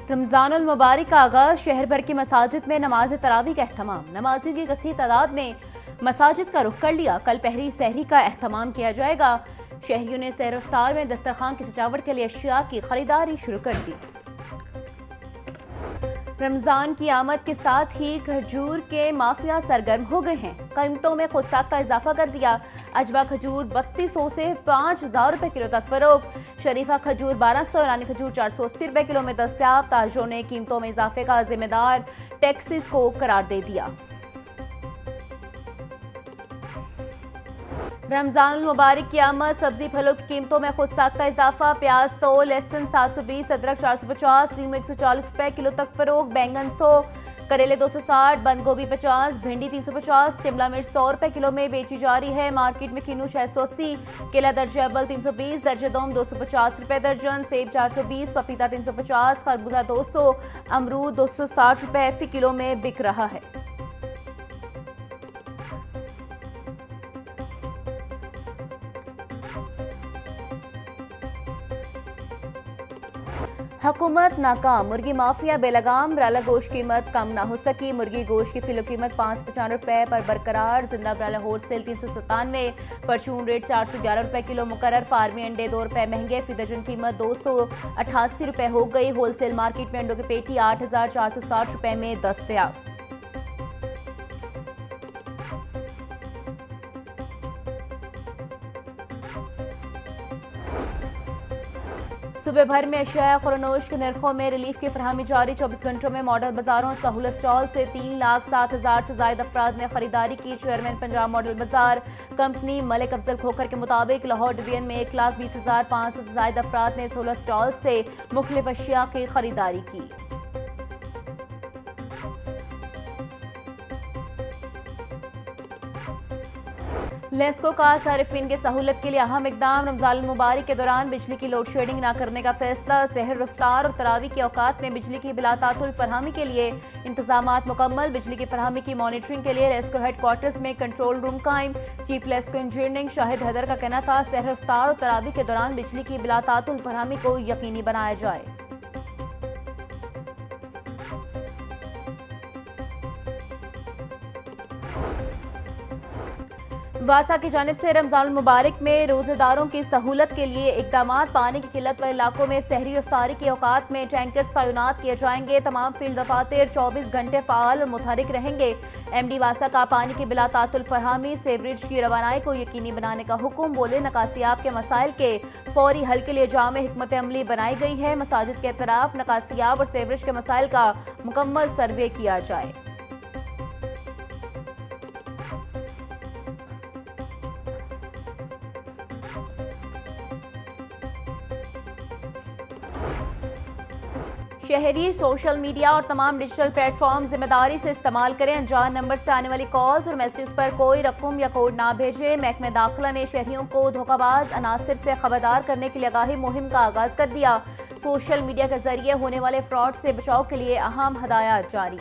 रमजानुल मुबारक का आगाज, शहर भर की मसाजिद में नमाज तरावी का एहतमाम। नमाजी की कसीर तादाद ने मसाजिद का रुख कर लिया। कल पहली सहरी का एहतमाम किया जाएगा। शहरियों ने सहर इफ्तार में दस्तरखान की सजावट के लिए अशिया की खरीदारी शुरू कर दी। रमजान की आमद के साथ ही खजूर के माफिया सरगर्म हो गए हैं। कीमतों में खुद साख्ता इजाफा कर दिया। अजवा खजूर 3200 से 5000 रुपए किलो तक फरोख्त। शरीफा खजूर 1200, ईरानी खजूर 480 रुपए किलो में दस्तयाब। ताजरों ने कीमतों में इजाफे का जिम्मेदार टैक्सेस को करार दे दिया। रमजान मुबारक की आमद, सब्जी फलों की कीमतों में खुद साख्ता इजाफा। प्याज 100, लहसुन 720, अदरक 450, नींबू 140 रुपए किलो तक फरोख्त। बैंगन 100, करेले 260, बंद गोभी 50, भिंडी 350, शिमला मिर्च 100 रुपए किलो में बेची जा रही है। मार्केट में किन्नू 680, केला दर्जे अव्वल 320, दर्जे दोम 250 रुपए दर्जन, सेब 420, पपीता 350, खरबूजा 200, अमरूद 260 रुपए फी किलो में बिक रहा है। हुकूमत नाकाम, मुर्गी माफिया बेलगाम। ब्रायलर गोश्त कीमत कम ना हो सकी। मुर्गी गोश्त की किलो कीमत 595 रुपए पर बरकरार। जिंदा ब्रायलर होलसेल 397, परचून रेट 411 रुपए किलो मुकर्रर। फार्मी अंडे 2 रुपए महंगे, फी दर्जन कीमत 288 रुपए हो गई। होलसेल मार्केट में अंडों की पेटी 8460 रुपए में दस्तयाब। सुबह भर में अशिया खुरनोश के नरखों में रिलीफ की फरहमी जारी। 24 घंटों में मॉडल बाजारों सहूलत स्टॉल से 3,07,000 से ज्यादा अफराद ने खरीदारी की। चेयरमैन पंजाब मॉडल बाजार कंपनी मलिक अफजल खोखर के मुताबिक लाहौर डिवीजन में 1,20,500 से ज्यादा अफराद ने सहूलत स्टॉल से मुख्तलिफ अशिया की खरीदारी की। लेस्को का सारिफिन की सहूलत के लिए अहम इकदाम। रमजान मुबारक के दौरान बिजली की लोड शेडिंग न करने का फैसला। सहर इफ्तार और तरावी के औकात में बिजली की बिलातातुल फरहमी के लिए इंतजामात मुकम्मल। बिजली की फरहमी की मॉनिटरिंग के लिए लेस्को हेडक्वार्टर्स में कंट्रोल रूम कायम। चीफ लेस्को इंजीनियरिंग शाहिद हैदर का कहना था, सहर इफ्तार और तरावी के दौरान बिजली की बिलातातुल फरहमी को यकीनी बनाया जाए। वासा की जानिब से रमजान मुबारक में रोजेदारों की सहूलत के लिए इकदाम। पानी की किल्लत वाले इलाकों में सहरी इफ्तारी के औकात में टैंकर्स तैनात किए जाएंगे। तमाम फील्ड दफातर 24 घंटे फाल और मुतहरिक रहेंगे। एमडी वासा का पानी की बिलातातुल फरहमी, सेवरेज की रवानाई को यकीनी बनाने का हुक्म। बोले, नकासियाब के मसाइल के फौरी हल के लिए जामे हिकमत अमली बनाई गई है। मसाजिद के अतराफ नकासियाब और सेवरेज के मसाइल का मुकम्मल सर्वे किया जाए। शहरी सोशल मीडिया और तमाम डिजिटल प्लेटफॉर्म जिम्मेदारी से इस्तेमाल करें। अनजान नंबर से आने वाली कॉल्स और मैसेज पर कोई रकम या कोड ना भेजें। महकमे दाखिला ने शहरियों को धोखाबाज अनासिर से खबरदार करने के लिए आगाही मुहिम का आगाज कर दिया। सोशल मीडिया के जरिए होने वाले फ्रॉड से बचाव के लिए अहम हदायत जारी।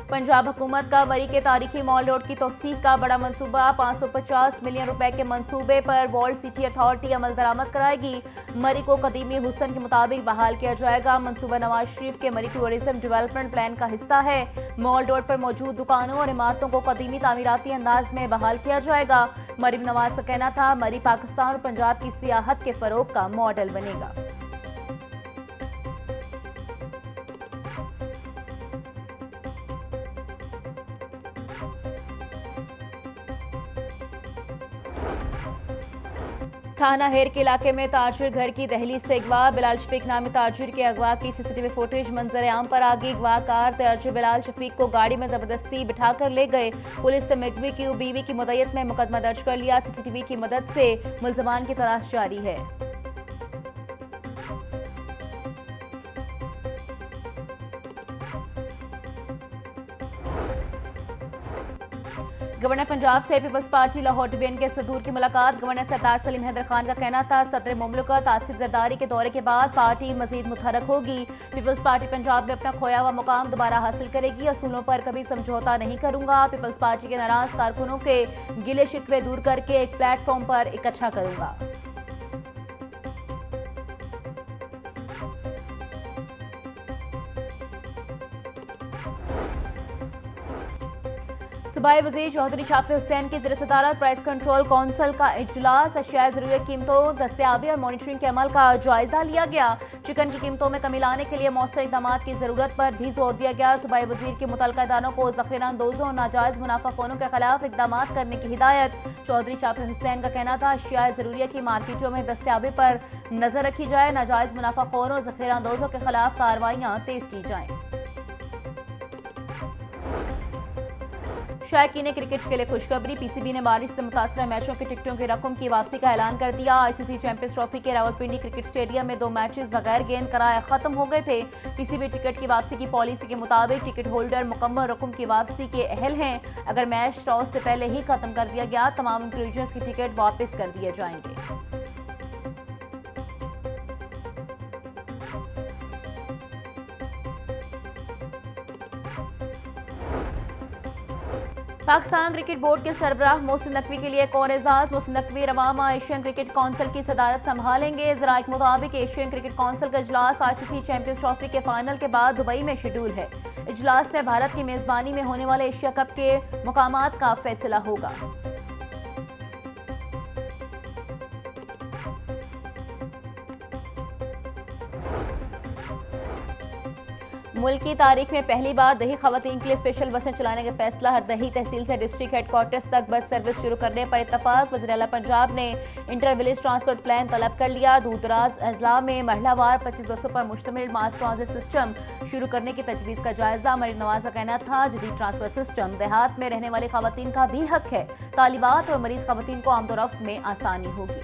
पंजाब हुकूमत का मरी के तारीखी मॉल रोड की तौसीक का बड़ा मंसूबा। 550 मिलियन रुपए के मंसूबे पर वर्ल्ड सिटी अथॉरिटी अमल दरामद कराएगी। मरी को कदीमी हुसन के मुताबिक बहाल किया जाएगा। मंसूबा नवाज शरीफ के मरी टूरिज्म डेवलपमेंट प्लान का हिस्सा है। मॉल रोड पर मौजूद दुकानों और इमारतों को कदीमी तामीराती अंदाज में बहाल किया जाएगा। मरीम नवाज का कहना था, मरी पाकिस्तान और पंजाब की सियाहत के फरोग का मॉडल बनेगा। थाना हेर के इलाके में ताजिर घर की दहलीज से अगवा। बिलाल शफीक नामी ताजिर के अगवा की सीसीटीवी फुटेज मंजर आम पर आ गई। अगवाकार ताजिर बिलाल शफीक को गाड़ी में जबरदस्ती बिठाकर ले गए। पुलिस ने मुलजिम की बीवी की मुद्दत में मुकदमा दर्ज कर लिया। सीसीटीवी की मदद से मुलजमान की तलाश जारी है। गवर्नर पंजाब से पीपल्स पार्टी लाहौर डिवीजन के सदूर की मुलाकात। गवर्नर सरदार सलीम हैदर खान का कहना था, सदर मुमलिकत आसिफ जरदारी के दौरे के बाद पार्टी मजीद मुतहरक होगी। पीपल्स पार्टी पंजाब में अपना खोया हुआ मुकाम दोबारा हासिल करेगी। असूलों पर कभी समझौता नहीं करूंगा। पीपल्स पार्टी के नाराज कारकुनों के गिले शिकवे दूर करके एक प्लेटफॉर्म पर इकट्ठा करूंगा। सूबाई वजीर चौधरी शाफी हुसैन की ज़िले सदारत प्राइस कंट्रोल काउंसिल का इजलास। अशिया ज़रूरी कीमतों, दस्तयाबी और मॉनिटरिंग के अमल का जायजा लिया गया। चिकन की कीमतों में कमी लाने के लिए मौसर इकदाम की जरूरत पर भी जोर दिया गया। सूबाई वजीर की मुतल्लिका इदारों को ज़ख़ीरा अंदोज़ों और नाजायज़ मुनाफाखोरों के खिलाफ इकदाम करने की हिदायत। चौधरी शाफी हुसैन का कहना था, अशिया ज़रूरी की मार्केटों में दस्तयाबी पर नजर रखी जाए, नाजायज़ मुनाफाखोरों और ज़ख़ीरा अंदोज़ों के खिलाफ कार्रवाइयाँ तेज की जाएँ। शायकीन क्रिकेट के लिए खुशखबरी। पीसीबी ने बारिश से मुतासरा मैचों की टिकटों की रकम की वापसी का ऐलान कर दिया। आईसीसी चैंपियंस ट्रॉफी के रावलपिंडी क्रिकेट स्टेडियम में 2 मैचेस बगैर गेंद कराए खत्म हो गए थे। पीसीबी टिकट की वापसी की पॉलिसी के मुताबिक टिकट होल्डर मुकम्मल रकम की वापसी के अहल हैं। अगर मैच टॉस से पहले ही खत्म कर दिया गया, तमाम इंक्लूजन्स की टिकट वापस कर दिए जाएंगे। पाकिस्तान क्रिकेट बोर्ड के सरबराह मोहसिन नकवी के लिए एक और एजाज। मोहसिन नकवी रवामा एशियन क्रिकेट काउंसिल की सदारत संभालेंगे। ज़राए के मुताबिक एशियन क्रिकेट काउंसिल का इजलास आईसीसी चैंपियंस ट्रॉफी के फाइनल के बाद दुबई में शेड्यूल है। इजलास में भारत की मेजबानी में होने वाले एशिया कप के मुकामात का फैसला होगा। मुल्क की तारीख में पहली बार दही खवातीन के लिए स्पेशल बसें चलाने का फैसला। हर दही तहसील से डिस्ट्रिक्ट हेडक्वार्टर्स तक बस सर्विस शुरू करने पर इत्तफाक। वज़ीर आला पंजाब ने इंटर विलेज ट्रांसपोर्ट प्लान तलब कर लिया। दूर दराज अजला में महिलावार 25 बसों पर मुश्तमिल मास ट्रांजिट सिस्टम शुरू करने की तजवीज़ का जायजा। मरीम नवाज का कहना था, जदीद ट्रांसपोर्ट सिस्टम देहात में रहने वाली खवातीन का भी हक है। तालिबात और मरीज खवातीन को आमदोरफ्त में आसानी होगी।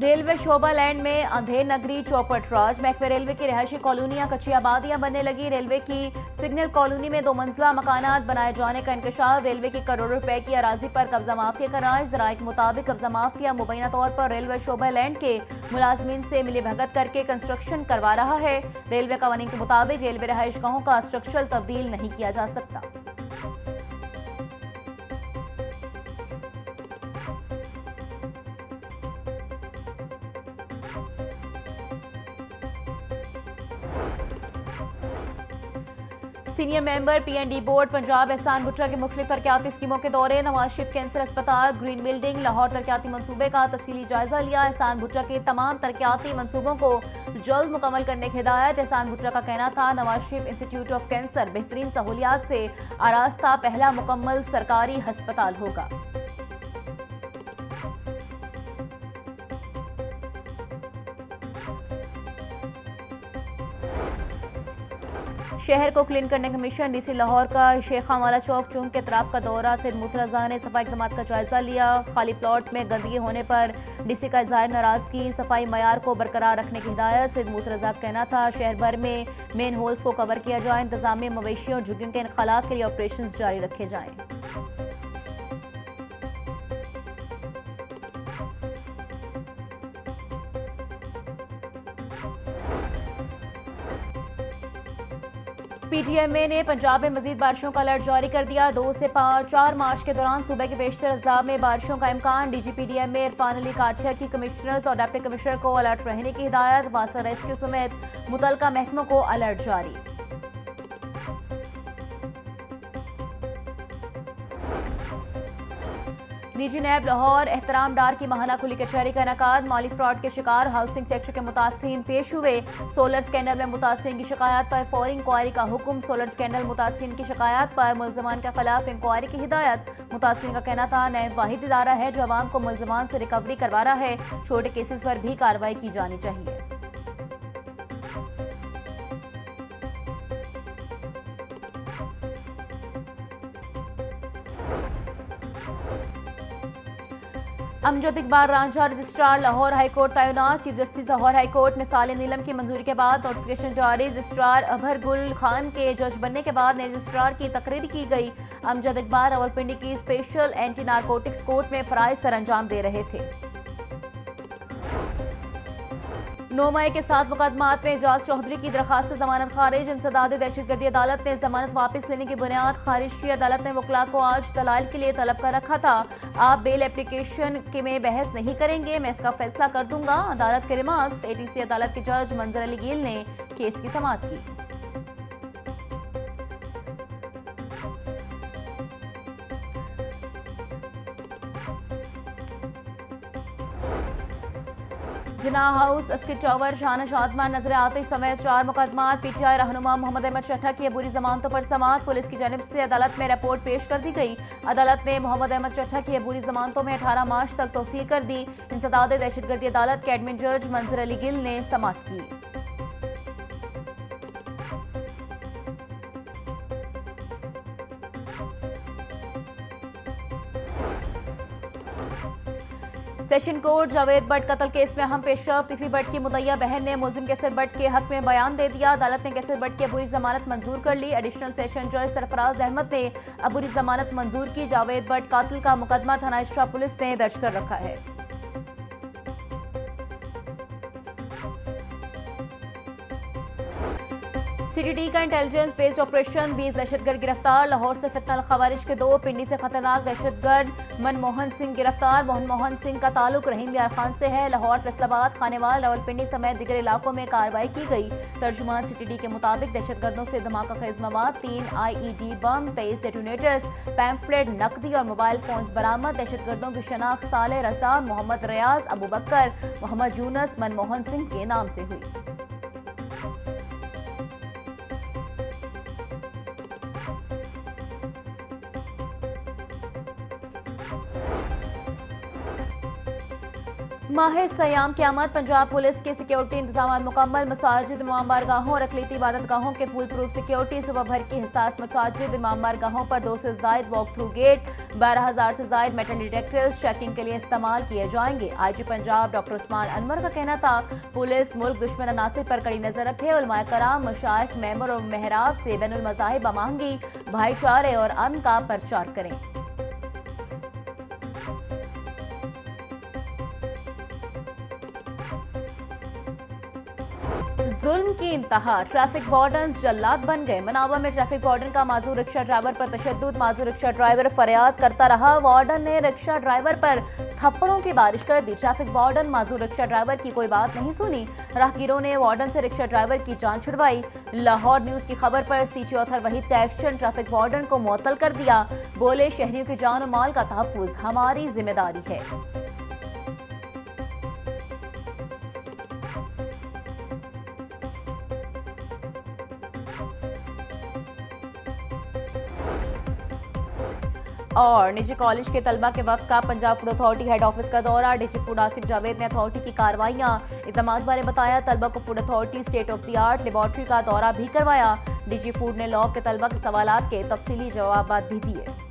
रेलवे शोभा लैंड में अंधेर नगरी चौपट राज। महकमे रेलवे की रिहायशी कॉलोनियां कच्ची आबादियां बनने लगी। रेलवे की सिग्नल कॉलोनी में 2 मंजिला मकानात बनाए जाने का इंकशाफ। रेलवे की करोड़ों रुपए की अराजी पर कब्जा माफिया का राज। ज़राए के मुताबिक कब्जा माफिया मुबैना तौर पर रेलवे शोभा लैंड के मुलाजमीन से मिली भगत करके कंस्ट्रक्शन करवा रहा है। रेलवे कवानीन के मुताबिक रेलवे रिहायश गाहों का स्ट्रक्चरल तब्दील नहीं किया जा सकता। Senior member PND board Punjab एहसान भुट्टा के मुख्तलिफ तरक्याती स्कीमों के दौरे। नवाज शरीफ कैंसर अस्पताल, ग्रीन बिल्डिंग, लाहौर तरक्याती मंसूबे का तफसीली जायजा लिया। एहसान भुट्टा के तमाम तरक्याती मंसूबों को जल्द मुकम्मल करने की हिदायत। एहसान भुट्टा का कहना था, Nawaz Sharif institute of cancer बेहतरीन सहूलियात से आरास्ता पहला मुकम्मल सरकारी हस्पताल होगा। शहर को क्लीन करने का मिशन। डीसी लाहौर का शेख खानवाला चौक चौक के तरफ का दौरा। सैयद मूसा रज़ा ने सफाई इक़दाम का जायजा लिया। खाली प्लॉट में गंदगी होने पर डीसी का इज़हार नाराजगी। सफाई मयार को बरकरार रखने की हिदायत। सैयद मूसा रज़ा का कहना था, शहर भर में मेन होल्स को कवर किया जाए। इंतजामिया मवेशियों और झुग्गियों के इनखला के लिए ऑपरेशन जारी रखे जाएँ। पीटीएमए ने पंजाब में मजीद बारिशों का अलर्ट जारी कर दिया। 2 से 4 मार्च के दौरान सूबे के बेशतर अजला में बारिशों का इम्कान। डीजीपीडीएमए इरफान अली काठिया की कमिश्नर्स और डिप्टी कमिश्नर को अलर्ट रहने की हिदायत। वासा रेस्क्यू समेत मुतल्लिका महकमों को अलर्ट जारी। डीजी नैब लाहौर एहतराम डार की माहाना खुली कचहरी का इनेकाद। माली फ्रॉड के शिकार हाउसिंग सेक्टर के मुतासरीन पेश हुए। सोलर स्कैंडल में मुतासरीन की शिकायत पर फौरी इंक्वायरी का हुक्म। सोलर स्कैंडल मुतासरीन की शिकायत पर मुलजमान के खिलाफ इंक्वायरी की हिदायत। मुतासरीन का कहना था, नैब वाहिद इदारा है जो अवाम को मुलजमान से रिकवरी करवा रहा है। छोटे केसेस पर भी कार्रवाई की जानी चाहिए। अमजद इकबाल रांझा रजिस्ट्रार लाहौर हाईकोर्ट तैनात। चीफ जस्टिस लाहौर हाईकोर्ट मिसाल नीलम की मंजूरी के बाद नोटिफिकेशन जारी। रजिस्ट्रार अभर गुल खान के जज बनने के बाद नए रजिस्ट्रार की तकरीर की गई। अमजद इकबाल रावलपिंडी की स्पेशल एंटी नारकोटिक्स कोर्ट में फराइज सर अंजाम दे रहे थे। 9 मई के 7 मुकदमात में एजाज चौधरी की दरखास्त से जमानत खारिज। इंसदाद दहशतगर्दी अदालत ने जमानत वापस लेने की बुनियाद खारिज की। अदालत ने वकला को आज दलाल के लिए तलब कर रखा था। आप बेल एप्लीकेशन के में बहस नहीं करेंगे, मैं इसका फैसला कर दूंगा। अदालत के रिमार्क्स। एटीसी अदालत के जज मंजर अली गिल ने केस की समाअत की। जिना हाउस अस्किर चौवर शाहना शादमान नजर आते समय 4 मुकदमात। पीटीआई रहनुमा मोहम्मद अहमद चट्टा की अबूरी जमानतों पर समाअत। पुलिस की जानिब से अदालत में रिपोर्ट पेश कर दी गई। अदालत ने मोहम्मद अहमद चट्टा की अबूरी जमानतों में 18 मार्च तक तौसील कर दी। इंसदाद दहशतगर्दी अदालत के एडमिन जज मंजर अली गिल ने समाअत की। सेशन कोर्ट जावेद भट्ट कत्ल केस में अहम पेशरफ्त। इफी भट्ट की मुद्दइया बहन ने मुलजिम कैसर भट्ट के हक में बयान दे दिया। अदालत ने कैसर भट्ट की अबूरी जमानत मंजूर कर ली। एडिशनल सेशन जज सरफराज अहमद ने अबूरी जमानत मंजूर की। जावेद भट्ट कातिल का मुकदमा थाना इशरा पुलिस ने दर्ज कर रखा है। सीटीडी का इंटेलिजेंस बेस्ड ऑपरेशन। 20 दहशतगर्द गिरफ्तार। लाहौर से फितनल खवारिज के 2। पिंडी से खतरनाक दहशतगर्द मनमोहन सिंह गिरफ्तार। मनमोहन सिंह का ताल्लुक रहीम यार खान से है। लाहौर, फैसलाबाद, खानेवाल, रावलपिंडी समेत दीगर इलाकों में कार्रवाई की गई। तर्जुमान सीटीडी के मुताबिक दहशतगर्दों से धमाका खेज मवाद, 3 IED बम, 23 डेटोनेटर्स, पैम्फलेट, नकदी और मोबाइल फोन बरामद। दहशतगर्दों की शनाख्त साले रजा, मोहम्मद रियाज, अबू बकर, मोहम्मद यूनस, मनमोहन सिंह के नाम से हुई। माह सयाम की आमद। पंजाब पुलिस के सिक्योरिटी इंतजाम मुकम्मल। मसाजिद, इमाम बारगाहों और अकलीती इबादत गाहों के फुल प्रूफ सिक्योरिटी। सुबह भर की हिसास मसाजिद, इमाम बारगाहों पर 200 से जायद वॉक थ्रू गेट, 12,000 से जायद मेटल डिटेक्टर्स चेकिंग के लिए इस्तेमाल किए जाएंगे। IG पंजाब डॉक्टर उस्मान अनवर का कहना था, पुलिस मुल्क दुश्मन अनासिर पर कड़ी नजर रखे। उलमाए कराम, मशाइख, मेंबर और मेहराब से बैनुल मज़ाहिब बमाहंगी, भाईचारे और अमन का प्रचार करें। जुल्म की इंतहा। ट्रैफिक वार्डन जल्लाद बन गए। मनावा में ट्रैफिक वार्डन का माजूर रिक्शा ड्राइवर पर तशद्दुद। माजूर रिक्शा ड्राइवर फरियाद करता रहा। वार्डन ने रिक्शा ड्राइवर पर थप्पड़ों की बारिश कर दी। ट्रैफिक वार्डन माजूर रिक्शा ड्राइवर की कोई बात नहीं सुनी। राहगीरों ने वार्डन से रिक्शा ड्राइवर की जान छुड़वाई। लाहौर न्यूज की खबर पर CT ऑथर वहीद का एक्शन। ट्रैफिक वार्डन को मुअत्तल कर दिया। बोले, शहरियों की जान और माल का तहफ्फुज हमारी जिम्मेदारी है। और निजी कॉलेज के तलबा के वक्त का Punjab food authority head office का दौरा। डीजी फूड आसिफ जावेद ने अथॉरिटी की कार्रवाइयां इक़दामात बारे बताया। तलबा को food authority state of the art laboratory का दौरा भी करवाया। डीजी फूड ने लॉ के तलबा के सवालात के तफसीली जवाब भी दिए।